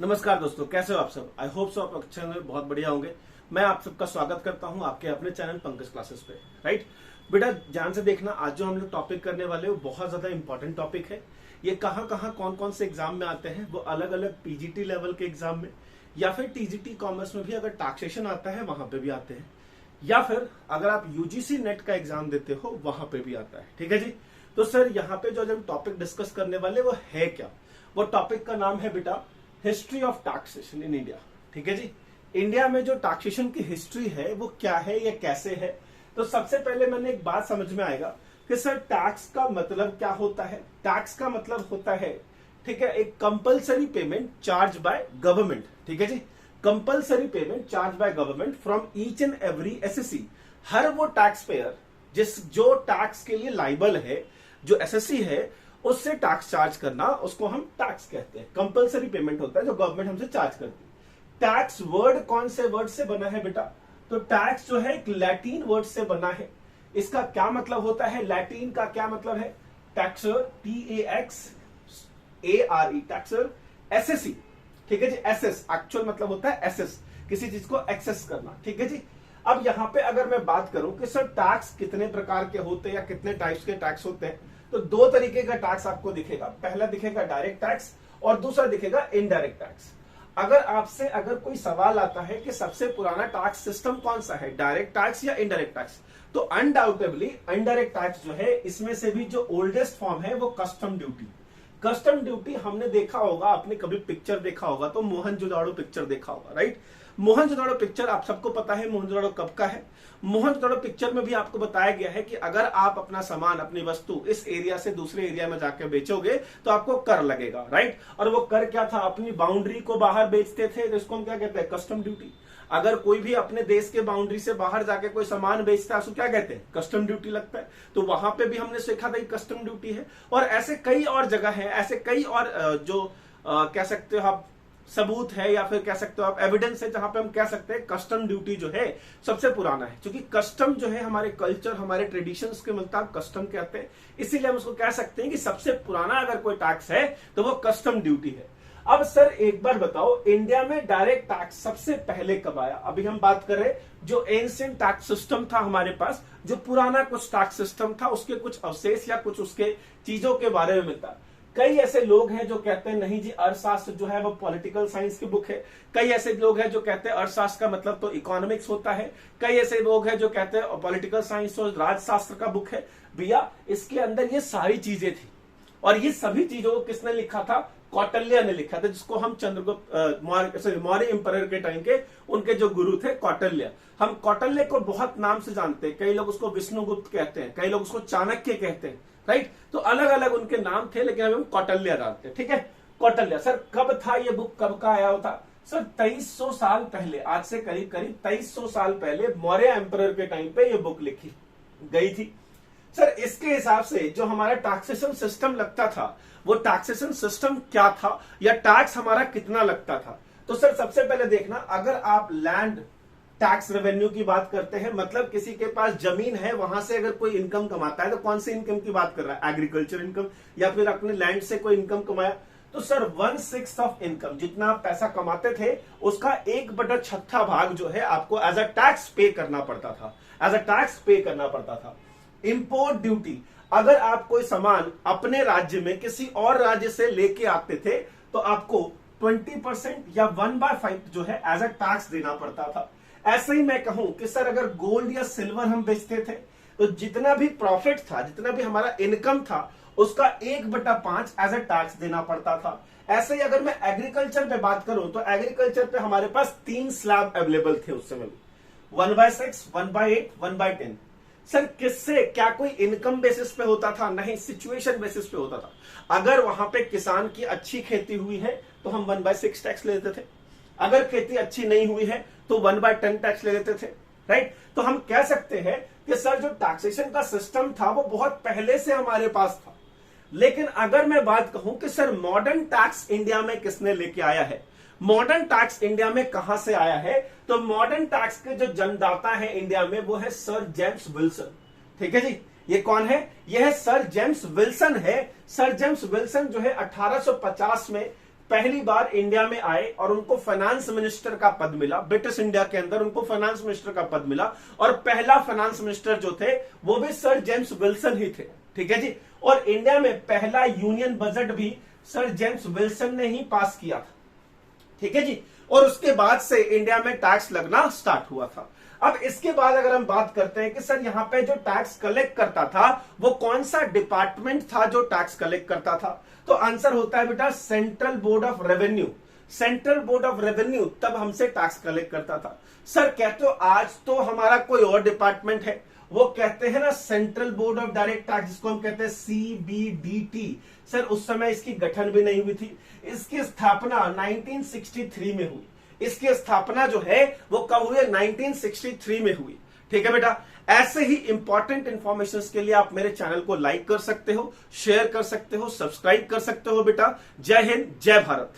नमस्कार दोस्तों, कैसे हो आप सब। आई होप सो आप अच्छे होंगे, बहुत बढ़िया होंगे। मैं आप सबका स्वागत करता हूं आपके अपने चैनल पंकज क्लासेस पे। राइट बेटा, ध्यान से देखना। आज जो हम लोग टॉपिक करने वाले वो बहुत ज्यादा इंपॉर्टेंट टॉपिक है। ये कहाँ कहाँ कौन कौन से एग्जाम में आते हैं, वो अलग अलग पीजीटी लेवल के एग्जाम में, या फिर टीजीटी कॉमर्स में भी अगर टैक्सेशन आता है वहां पे भी आते हैं, या फिर अगर आप यूजीसी नेट का एग्जाम देते हो वहां पे भी आता है। ठीक है जी। तो सर यहाँ पे जो हम टॉपिक डिस्कस करने वाले वो है क्या, वो टॉपिक का नाम है बेटा history of taxation in India. ठीक है जी। इंडिया में जो टैक्सेशन की हिस्ट्री है वो क्या है, ये कैसे है। तो सबसे पहले मैंने एक बात समझ में आएगा कि सर टैक्स का मतलब क्या होता है। टैक्स का मतलब होता है, ठीक है, एक compulsory payment charge by government. ठीक है जी। Compulsory payment charge by government from each and every SSC. हर वो टैक्स पेयर जो टैक्स के लिए लाइबल है, जो एसएससी है, उससे टैक्स चार्ज करना, उसको हम टैक्स कहते हैं। कंपलसरी पेमेंट होता है जो गवर्नमेंट हमसे चार्ज करती है। टैक्स वर्ड कौन से वर्ड से बना है बेटा? तो टैक्स जो है एक लैटिन वर्ड से बना है। इसका क्या मतलब होता है? लैटिन का क्या मतलब है? टैक्सर, TAXARE, टैक्सर, एसएससी। ठीक है जी। एसएस एक्चुअल मतलब होता है एसएस, किसी चीज को एक्सेस करना। ठीक है जी। अब यहां पे अगर मैं बात करूं कि सर टैक्स कितने प्रकार के होते हैं या कितने टाइप्स के टैक्स होते हैं, तो दो तरीके का टैक्स आपको दिखेगा। पहला दिखेगा डायरेक्ट टैक्स और दूसरा दिखेगा इनडायरेक्ट टैक्स। अगर कोई सवाल आता है कि सबसे पुराना टैक्स सिस्टम कौन सा है, डायरेक्ट टैक्स या इनडायरेक्ट टैक्स, तो अनडाउटेबली इनडायरेक्ट टैक्स जो है, इसमें से भी जो ओल्डेस्ट फॉर्म है वो कस्टम ड्यूटी। कस्टम ड्यूटी हमने देखा होगा, आपने कभी पिक्चर देखा होगा तो मोहनजोदाड़ो पिक्चर देखा होगा। राइट। मोहनजोदाड़ो पिक्चर आप सबको पता है मोहनजोदाड़ो कब का है। मोहनजोदाड़ो पिक्चर में भी आपको बताया गया है कि अगर आप अपना सामान, अपनी वस्तु इस एरिया से दूसरे एरिया में जाकर बेचोगे तो आपको कर लगेगा। राइट। और वो कर क्या था? अपनी बाउंड्री को बाहर बेचते थे, तो इसको हम क्या कहते हैं? Custom duty. अगर कोई भी अपने देश के बाउंड्री से बाहर जाके कोई सामान बेचता है, उसको क्या कहते हैं? कस्टम ड्यूटी लगता है। तो वहां पे भी हमने सीखा था कि कस्टम ड्यूटी है। और ऐसे कई और जगह है, ऐसे कई और जो कह सकते हो आप सबूत है, या फिर कह सकते हो आप एविडेंस है, जहां पे हम कह सकते हैं कस्टम ड्यूटी जो है सबसे पुराना है। क्योंकि कस्टम जो है हमारे कल्चर, हमारे ट्रेडिशंस के मुताबिक कस्टम कहते हैं, इसीलिए हम उसको कह सकते हैं कि सबसे पुराना अगर कोई टैक्स है तो वो कस्टम ड्यूटी है। अब सर एक बार बताओ, इंडिया में डायरेक्ट टैक्स सबसे पहले कब आया? अभी हम बात कर रहे जो एंशिएंट टैक्स सिस्टम था हमारे पास, जो पुराना कुछ टैक्स सिस्टम था, उसके कुछ अवशेष या कुछ उसके चीजों के बारे में मिलता। कई ऐसे लोग हैं जो कहते हैं नहीं जी, अर्थशास्त्र जो है वो पॉलिटिकल साइंस की बुक है। कई ऐसे लोग हैं जो कहते हैं अर्थशास्त्र का मतलब तो इकोनॉमिक्स होता है। कई ऐसे लोग हैं जो कहते हैं पॉलिटिकल साइंस तो राजशास्त्र का बुक है। भैया इसके अंदर ये सारी चीजें थी, और ये सभी चीजों को किसने लिखा था? कौटिल्य ने लिखा था, जिसको हम चंद्रगुप्त मौर्य एम्परर के टाइम के उनके जो गुरु थे कौटिल्य। हम कौटिल्य को बहुत नाम से जानते हैं। कई लोग उसको विष्णुगुप्त कहते हैं, कई लोग उसको चाणक्य कहते हैं। राइट। तो अलग अलग उनके नाम थे, लेकिन अभी हम कौटिल्य जानते हैं। ठीक है। कौटिल्य सर कब था ये बुक, कब का आया था? सर 2300 साल पहले, आज से करीब करीब 2300 साल पहले मौर्य एम्परर के टाइम पे ये बुक लिखी गई थी। सर इसके हिसाब से जो हमारा टैक्सेशन सिस्टम लगता था, वो टैक्सेशन सिस्टम क्या था, या टैक्स हमारा कितना लगता था? तो सर सबसे पहले देखना, अगर आप लैंड टैक्स रेवेन्यू की बात करते हैं, मतलब किसी के पास जमीन है, वहां से अगर कोई इनकम कमाता है, तो कौन सी इनकम की बात कर रहा है? एग्रीकल्चर इनकम, या फिर अपने लैंड से कोई इनकम कमाया, तो सर 1/6 ऑफ इनकम, जितना आप पैसा कमाते थे उसका 1/6 भाग जो है आपको एज अ टैक्स पे करना पड़ता था। एज अ टैक्स पे करना पड़ता था। इंपोर्ट ड्यूटी, अगर आप कोई सामान अपने राज्य में किसी और राज्य से लेके आते थे तो आपको 20% या 1/5 जो है एज अ टैक्स देना पड़ता था। ऐसे ही मैं कहूं कि सर अगर गोल्ड या सिल्वर हम बेचते थे, तो जितना भी प्रॉफिट था, जितना भी हमारा इनकम था, उसका 1/5 एज अ टैक्स देना पड़ता था। ऐसे ही अगर मैं एग्रीकल्चर पे बात करूं, तो एग्रीकल्चर पे हमारे पास 3 स्लैब अवेलेबल थे उस समय, 1/6, 1/8, 1/10। सर किससे, क्या कोई इनकम बेसिस पे होता था? नहीं, सिचुएशन बेसिस पे होता था। अगर वहां पे किसान की अच्छी खेती हुई है तो हम 1/6 टैक्स ले लेते थे। अगर खेती अच्छी नहीं हुई है तो 1/10 टैक्स ले लेते थे। राइट। तो हम कह सकते हैं कि सर जो टैक्सेशन का सिस्टम था वो बहुत पहले से हमारे पास था। लेकिन अगर मैं बात कहूं कि सर मॉडर्न टैक्स इंडिया में किसने लेके आया है, मॉडर्न टैक्स इंडिया में कहां से आया है, तो मॉडर्न टैक्स के जो जन्मदाता है इंडिया में वो है सर जेम्स विल्सन। ठीक है जी। ये कौन है? ये है सर जेम्स विल्सन है। सर जेम्स विल्सन जो है 1850 में पहली बार इंडिया में आए और उनको फाइनेंस मिनिस्टर का पद मिला, ब्रिटिश इंडिया के अंदर उनको फाइनेंस मिनिस्टर का पद मिला, और पहला फाइनेंस मिनिस्टर जो थे वो भी सर जेम्स विल्सन ही थे। ठीक है जी। और इंडिया में पहला यूनियन बजट भी सर जेम्स विल्सन ने ही पास किया था। ठीक है जी। और उसके बाद से इंडिया में टैक्स लगना स्टार्ट हुआ था। अब इसके बाद अगर हम बात करते हैं कि सर यहां पे जो टैक्स कलेक्ट करता था वो कौन सा डिपार्टमेंट था जो टैक्स कलेक्ट करता था, तो आंसर होता है बेटा central board of revenue. Central board of revenue तब हमसे टैक्स कलेक्ट करता था। सर कहते हो आज तो हमारा कोई और डिपार्टमेंट है, वो कहते हैं ना central board of direct tax, जिसको हम कहते हैं CBDT। सर उस समय इसकी गठन भी नहीं हुई थी, इसकी स्थापना 1963 में हुई। इसकी स्थापना जो है वो कब हुई? 1963 में हुई। ठीक है बेटा। ऐसे ही इंपॉर्टेंट इंफॉर्मेशन के लिए आप मेरे चैनल को लाइक कर सकते हो, शेयर कर सकते हो, सब्सक्राइब कर सकते हो बेटा। जय हिंद, जय भारत।